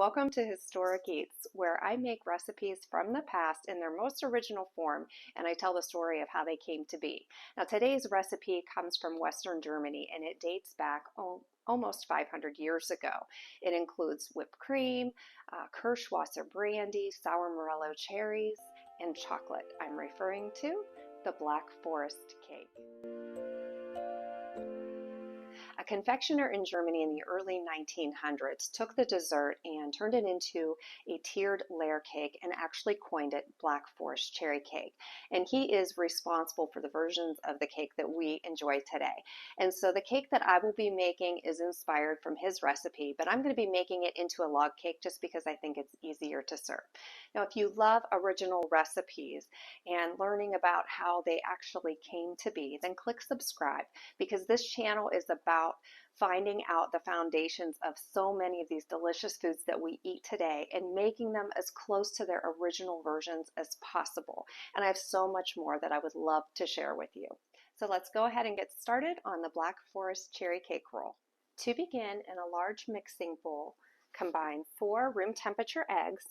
welcome to Historic Eats, where I make recipes from the past in their most original form, and I tell the story of how they came to be. Now, today's recipe comes from Western Germany, and it dates back almost 500 years ago. It includes whipped cream, Kirschwasser brandy, sour morello cherries, and chocolate. I'm referring to the Black Forest cake. A confectioner in Germany in the early 1900s took the dessert and turned it into a tiered layer cake and actually coined it Black Forest cherry cake. And he is responsible for the versions of the cake that we enjoy today. And so the cake that I will be making is inspired from his recipe, but I'm going to be making it into a log cake just because I think it's easier to serve. Now, if you love original recipes and learning about how they actually came to be, then click subscribe, because this channel is about finding out the foundations of so many of these delicious foods that we eat today and making them as close to their original versions as possible. And I have so much more that I would love to share with you. So let's go ahead and get started on the Black Forest cherry cake roll. To begin, in a large mixing bowl, combine 4 room temperature eggs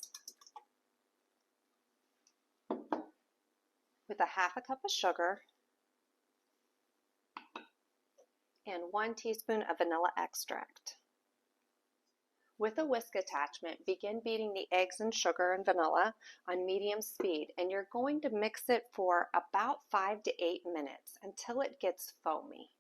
with a half a cup of sugar and 1 teaspoon of vanilla extract. With a whisk attachment, begin beating the eggs and sugar and vanilla on medium speed, and you're going to mix it for about 5 to 8 minutes until it gets foamy.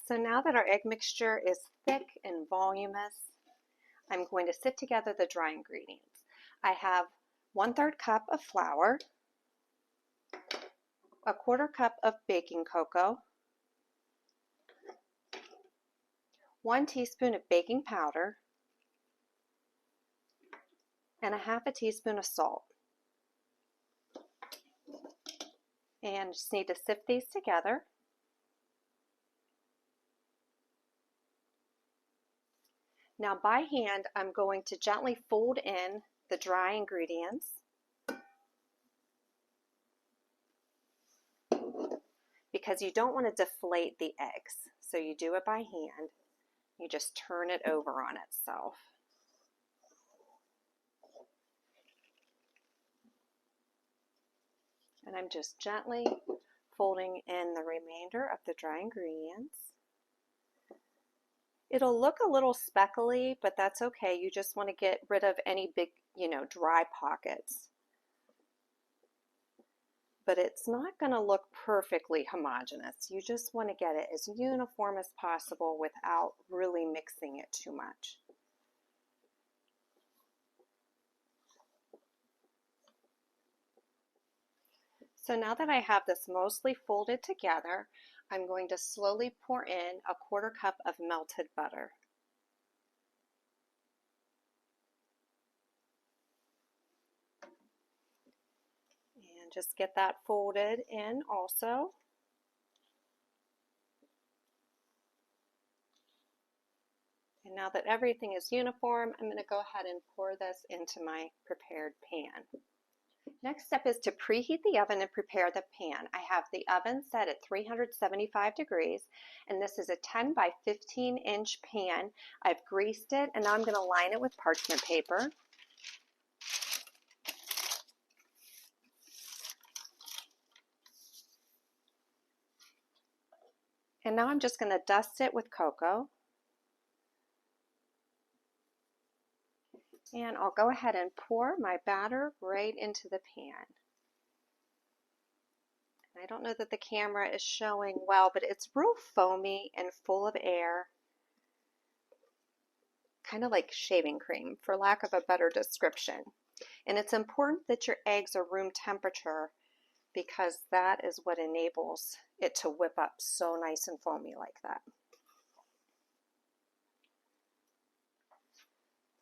So now that our egg mixture is thick and voluminous, I'm going to sift together the dry ingredients. I have 1/3 cup of flour, a 1/4 cup of baking cocoa, 1 teaspoon of baking powder, and a half a teaspoon of salt. And just need to sift these together. Now by hand, I'm going to gently fold in the dry ingredients because you don't want to deflate the eggs. So you do it by hand. You just turn it over on itself. And I'm just gently folding in the remainder of the dry ingredients. It'll look a little speckly, but that's okay. You just want to get rid of any big, dry pockets. But it's not going to look perfectly homogeneous. You just want to get it as uniform as possible without really mixing it too much. So now that I have this mostly folded together, I'm going to slowly pour in a 1/4 cup of melted butter. And just get that folded in also. And now that everything is uniform, I'm going to go ahead and pour this into my prepared pan. Next step is to preheat the oven and prepare the pan. I have the oven set at 375 degrees, and this is a 10 by 15 inch pan. I've greased it, and now I'm going to line it with parchment paper. And now I'm just going to dust it with cocoa. And I'll go ahead and pour my batter right into the pan. I don't know that the camera is showing well, but it's real foamy and full of air. Kind of like shaving cream, for lack of a better description. And it's important that your eggs are room temperature because that is what enables it to whip up so nice and foamy like that.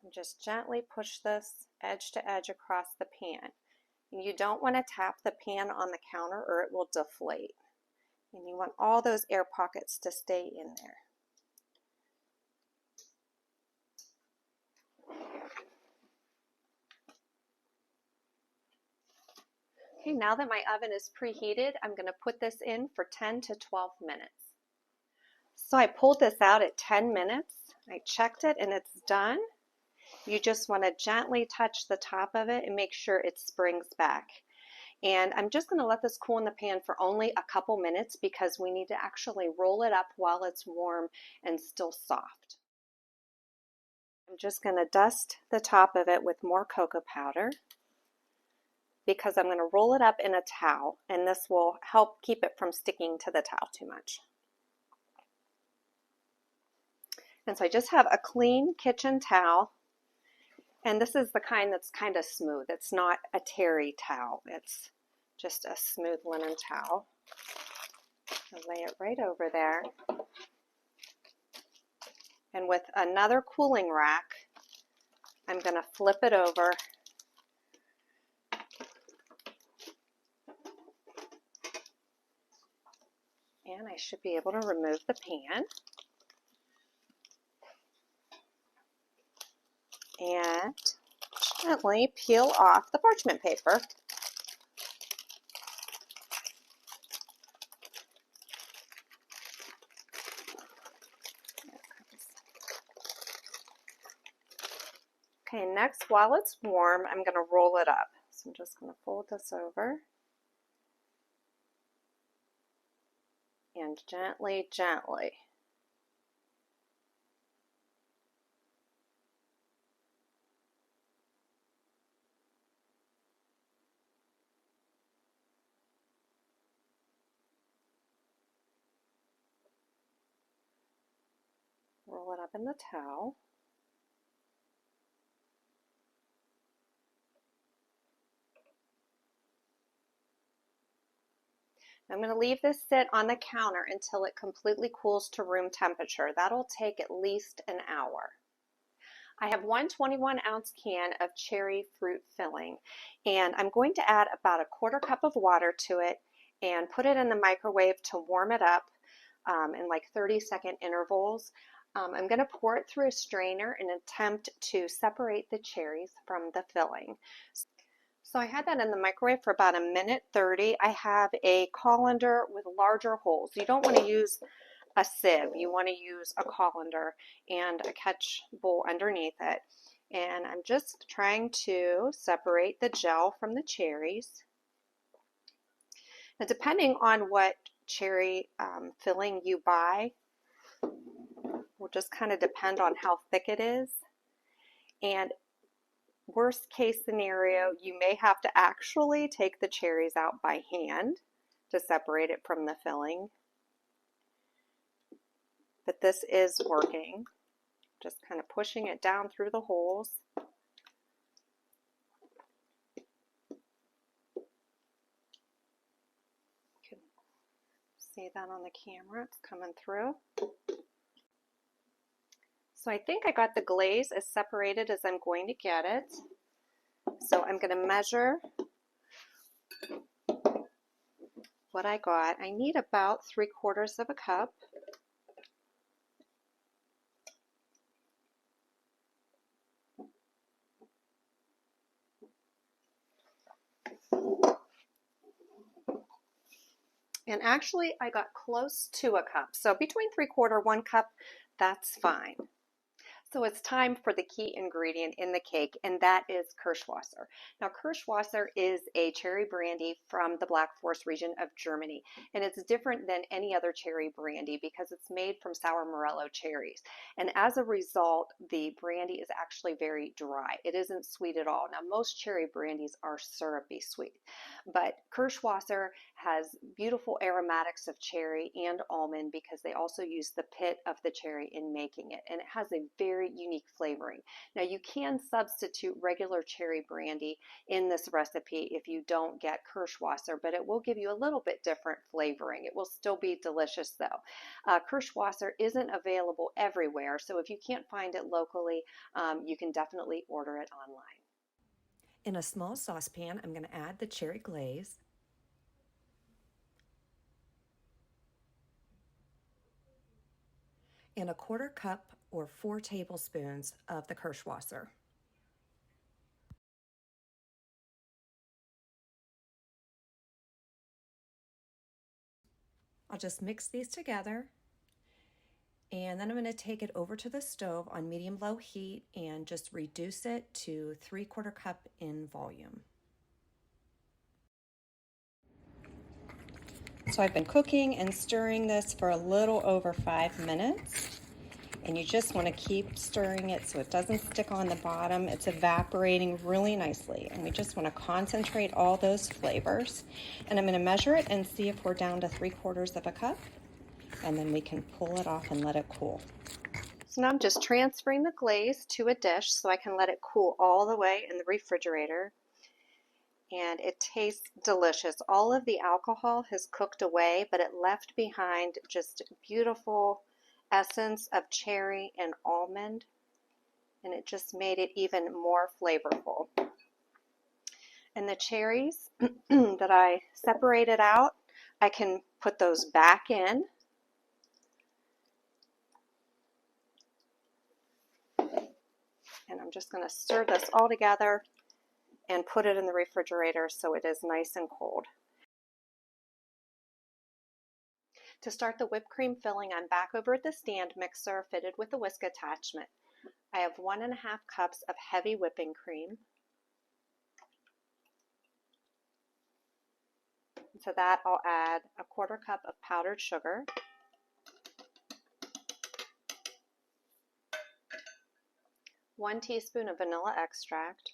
And just gently push this edge to edge across the pan. And you don't want to tap the pan on the counter or it will deflate. And you want all those air pockets to stay in there. Okay, now that my oven is preheated, I'm going to put this in for 10 to 12 minutes. So I pulled this out at 10 minutes. I checked it and it's done. You just want to gently touch the top of it and make sure it springs back. And I'm just going to let this cool in the pan for only a couple minutes because we need to actually roll it up while it's warm and still soft. I'm just going to dust the top of it with more cocoa powder because I'm going to roll it up in a towel, and this will help keep it from sticking to the towel too much. And so I just have a clean kitchen towel, and this is the kind that's kind of smooth. It's not a terry towel. It's just a smooth linen towel. I'll lay it right over there. And with another cooling rack, I'm going to flip it over and I should be able to remove the pan. And gently peel off the parchment paper. Okay, next, while it's warm, I'm going to roll it up. So I'm just going to fold this over and gently, gently roll it up in the towel. I'm going to leave this sit on the counter until it completely cools to room temperature. That'll take at least an hour. I have one 21-ounce can of cherry fruit filling, and I'm going to add about a quarter cup of water to it and put it in the microwave to warm it up in like 30-second intervals. I'm going to pour it through a strainer in an attempt to separate the cherries from the filling. So I had that in the microwave for about a minute 30. I have a colander with larger holes. You don't want to use a sieve. You want to use a colander and a catch bowl underneath it. And I'm just trying to separate the gel from the cherries. Now, depending on what cherry filling you buy, will just kind of depend on how thick it is. And worst case scenario, you may have to actually take the cherries out by hand to separate it from the filling. But this is working. Just kind of pushing it down through the holes. You can see that on the camera, it's coming through. So I think I got the glaze as separated as I'm going to get it. So I'm going to measure what I got. I need about 3/4 of a cup. And actually I got close to a cup. So between 3/4, 1 cup, that's fine. So it's time for the key ingredient in the cake, and that is Kirschwasser. Now, Kirschwasser is a cherry brandy from the Black Forest region of Germany, and it's different than any other cherry brandy because it's made from sour morello cherries. And as a result, the brandy is actually very dry. It isn't sweet at all. Now, most cherry brandies are syrupy sweet, but Kirschwasser has beautiful aromatics of cherry and almond because they also use the pit of the cherry in making it, and it has a very unique flavoring. Now, you can substitute regular cherry brandy in this recipe if you don't get Kirschwasser, but it will give you a little bit different flavoring. It will still be delicious though. Kirschwasser isn't available everywhere, so if you can't find it locally, you can definitely order it online. In a small saucepan, I'm going to add the cherry glaze. And a 1/4 cup or 4 tablespoons of the Kirschwasser. I'll just mix these together, and then I'm going to take it over to the stove on medium-low heat and just reduce it to 3/4 cup in volume. So I've been cooking and stirring this for a little over 5 minutes, and you just want to keep stirring it so it doesn't stick on the bottom. It's evaporating really nicely, and we just want to concentrate all those flavors. And I'm going to measure it and see if we're down to 3/4 of a cup, and then we can pull it off and let it cool. So now I'm just transferring the glaze to a dish so I can let it cool all the way in the refrigerator. And it tastes delicious. All of the alcohol has cooked away, but it left behind just beautiful essence of cherry and almond, and it just made it even more flavorful. And the cherries that I separated out, I can put those back in. And I'm just going to stir this all together and put it in the refrigerator so it is nice and cold. To start the whipped cream filling, I'm back over at the stand mixer fitted with a whisk attachment. I have 1½ cups of heavy whipping cream. To that, I'll add 1/4 cup of powdered sugar, 1 teaspoon of vanilla extract,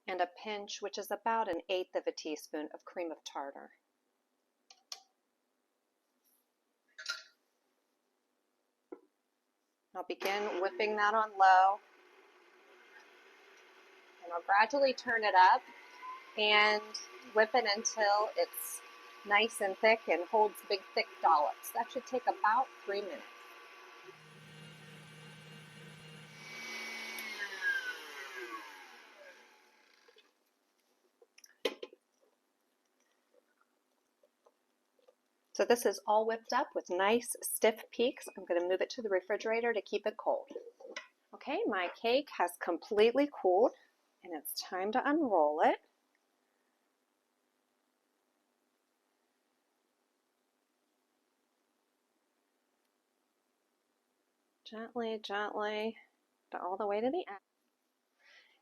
and a pinch, which is about 1/8 of a teaspoon, of cream of tartar. I'll begin whipping that on low, and I'll gradually turn it up and whip it until it's nice and thick and holds big thick dollops. That should take about 3 minutes. So this is all whipped up with nice stiff peaks. I'm going to move it to the refrigerator to keep it cold. Okay, my cake has completely cooled, and it's time to unroll it. Gently, gently, all the way to the end.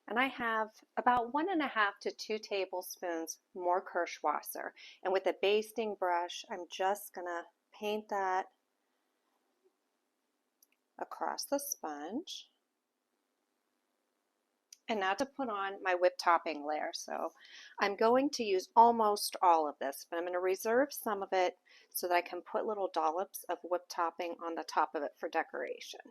And I have about 1½ to 2 tablespoons more Kirschwasser. And with a basting brush, I'm just going to paint that across the sponge. And now to put on my whipped topping layer. So I'm going to use almost all of this, but I'm going to reserve some of it so that I can put little dollops of whipped topping on the top of it for decoration.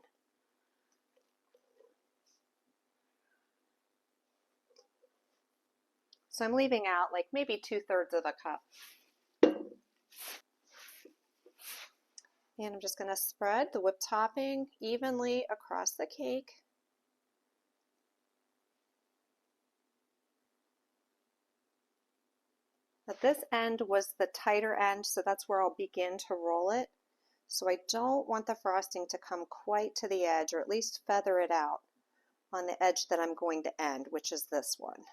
So I'm leaving out like maybe 2/3 of a cup. And I'm just going to spread the whipped topping evenly across the cake. But this end was the tighter end, so that's where I'll begin to roll it. So I don't want the frosting to come quite to the edge, or at least feather it out on the edge that I'm going to end, which is this one.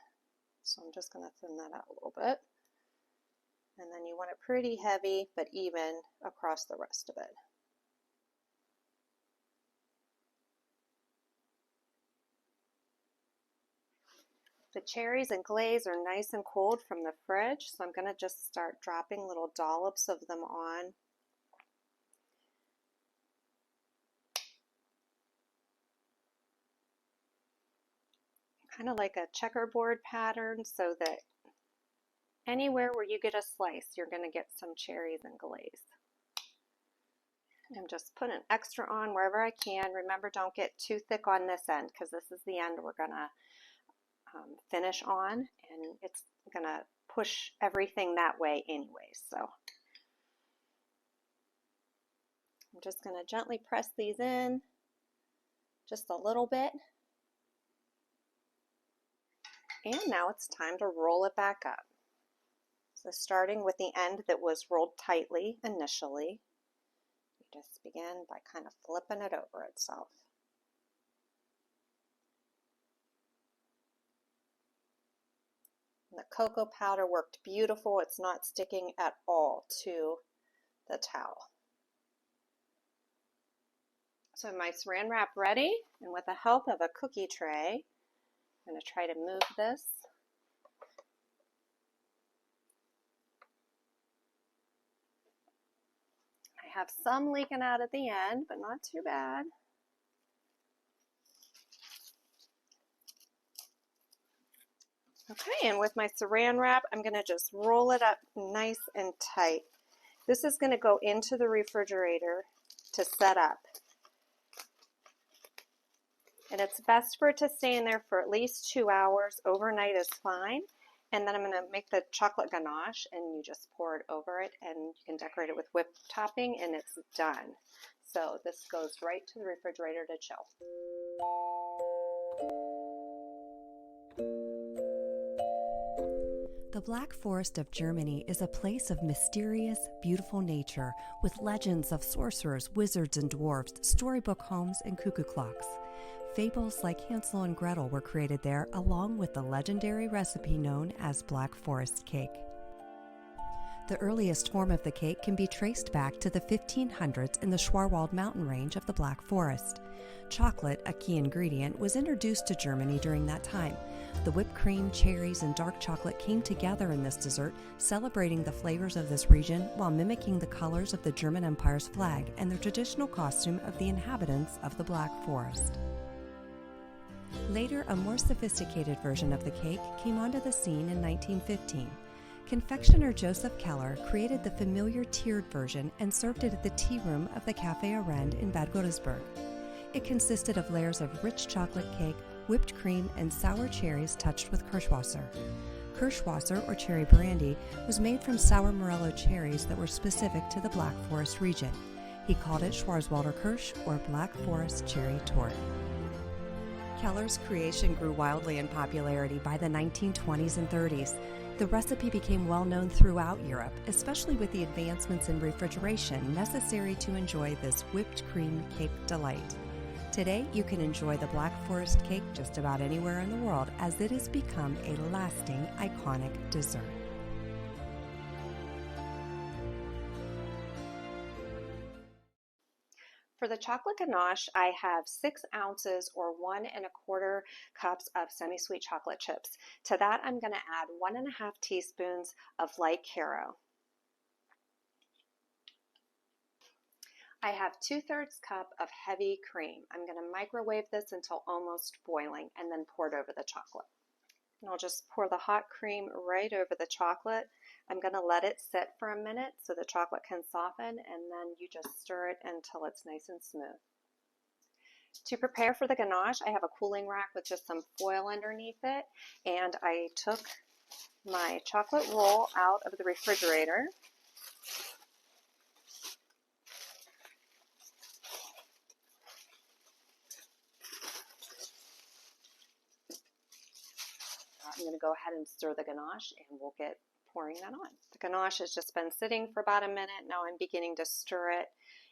So I'm just going to thin that out a little bit. And then you want it pretty heavy, but even across the rest of it. The cherries and glaze are nice and cold from the fridge, so I'm going to just start dropping little dollops of them on. Kind of like a checkerboard pattern, so that anywhere where you get a slice, you're going to get some cherries and glaze. I'm just putting extra on wherever I can. Remember, don't get too thick on this end, because this is the end we're going to finish on, and it's going to push everything that way anyway. So I'm just going to gently press these in just a little bit. And now it's time to roll it back up. So starting with the end that was rolled tightly initially, you just begin by kind of flipping it over itself. And the cocoa powder worked beautiful. It's not sticking at all to the towel. So my saran wrap ready, and with the help of a cookie tray, I'm going to try to move this. I have some leaking out at the end, but not too bad. Okay, and with my saran wrap, I'm going to just roll it up nice and tight. This is going to go into the refrigerator to set up. And it's best for it to stay in there for at least 2 hours. Overnight is fine. And then I'm going to make the chocolate ganache, and you just pour it over it, and you can decorate it with whipped topping, and it's done. So this goes right to the refrigerator to chill. The Black Forest of Germany is a place of mysterious, beautiful nature with legends of sorcerers, wizards, and dwarves, storybook homes, and cuckoo clocks. Fables like Hansel and Gretel were created there, along with the legendary recipe known as Black Forest cake. The earliest form of the cake can be traced back to the 1500s in the Schwarzwald mountain range of the Black Forest. Chocolate, a key ingredient, was introduced to Germany during that time. The whipped cream, cherries, and dark chocolate came together in this dessert, celebrating the flavors of this region while mimicking the colors of the German Empire's flag and the traditional costume of the inhabitants of the Black Forest. Later, a more sophisticated version of the cake came onto the scene in 1915. Confectioner Joseph Keller created the familiar tiered version and served it at the tea room of the Café Arend in Bad Godesberg. It consisted of layers of rich chocolate cake, whipped cream, and sour cherries touched with Kirschwasser. Kirschwasser, or cherry brandy, was made from sour morello cherries that were specific to the Black Forest region. He called it Schwarzwälder Kirsch, or Black Forest cherry tort. Keller's creation grew wildly in popularity by the 1920s and 30s. The recipe became well known throughout Europe, especially with the advancements in refrigeration necessary to enjoy this whipped cream cake delight. Today, you can enjoy the Black Forest cake just about anywhere in the world, as it has become a lasting, iconic dessert. For the chocolate ganache, I have 6 ounces or 1 1/4 cups of semi-sweet chocolate chips. To that, I'm going to add 1 1/2 teaspoons of light Caro. I have 2/3 cup of heavy cream. I'm going to microwave this until almost boiling and then pour it over the chocolate. And I'll just pour the hot cream right over the chocolate. I'm going to let it sit for a minute so the chocolate can soften, and then you just stir it until it's nice and smooth. To prepare for the ganache, I have a cooling rack with just some foil underneath it, and I took my chocolate roll out of the refrigerator. I'm going to go ahead and stir the ganache, and we'll get pouring that on. The ganache has just been sitting for about a minute. Now I'm beginning to stir it,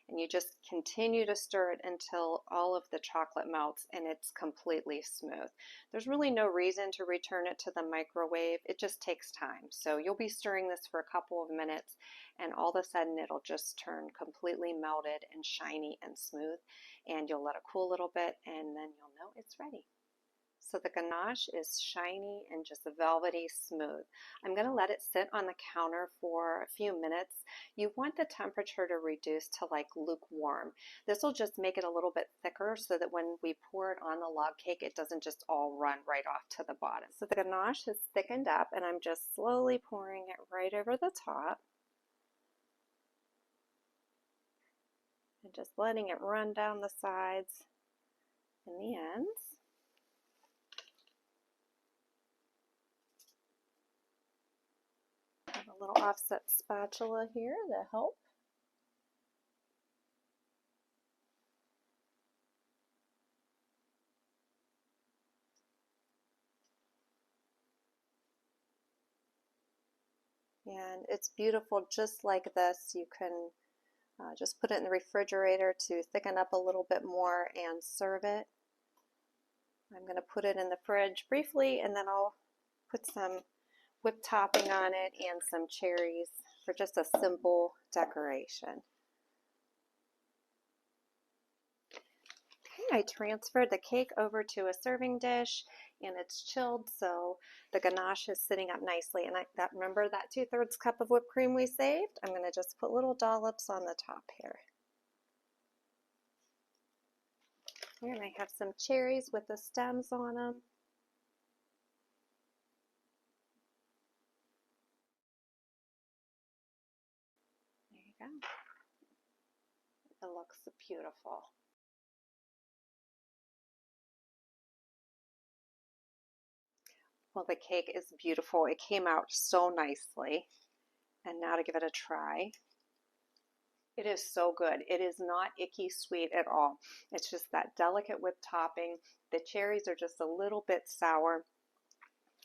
and you just continue to stir it until all of the chocolate melts and it's completely smooth. There's really no reason to return it to the microwave. It just takes time. So you'll be stirring this for a couple of minutes, and all of a sudden it'll just turn completely melted and shiny and smooth, and you'll let it cool a little bit, and then you'll know it's ready. So the ganache is shiny and just velvety smooth. I'm going to let it sit on the counter for a few minutes. You want the temperature to reduce to like lukewarm. This will just make it a little bit thicker so that when we pour it on the log cake, it doesn't just all run right off to the bottom. So the ganache has thickened up, and I'm just slowly pouring it right over the top. And just letting it run down the sides and the ends. A little offset spatula here to help. And it's beautiful just like this. You can just put it in the refrigerator to thicken up a little bit more and serve it. I'm going to put it in the fridge briefly, and then I'll put some whipped topping on it and some cherries for just a simple decoration. I transferred the cake over to a serving dish and it's chilled, so the ganache is sitting up nicely. And remember that 2/3 cup of whipped cream we saved? I'm going to just put little dollops on the top here. And I have some cherries with the stems on them. There you go. It looks beautiful. Well, the cake is beautiful. It came out so nicely. And now to give it a try. It is so good. It is not icky sweet at all. It's just that delicate whipped topping. The cherries are just a little bit sour.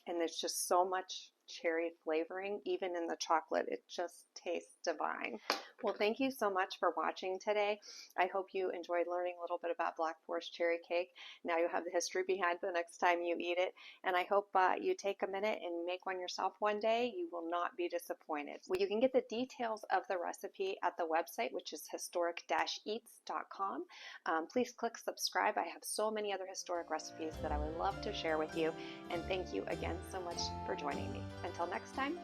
And there's just so much cherry flavoring, even in the chocolate. It just tastes divine. Well, thank you so much for watching today. I hope you enjoyed learning a little bit about Black Forest cherry cake. Now you have the history behind the next time you eat it. And I hope you take a minute and make one yourself one day. You will not be disappointed. Well, you can get the details of the recipe at the website, which is historic-eats.com. Please click subscribe. I have so many other historic recipes that I would love to share with you. And thank you again so much for joining me. Until next time,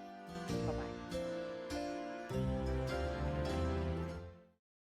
bye-bye.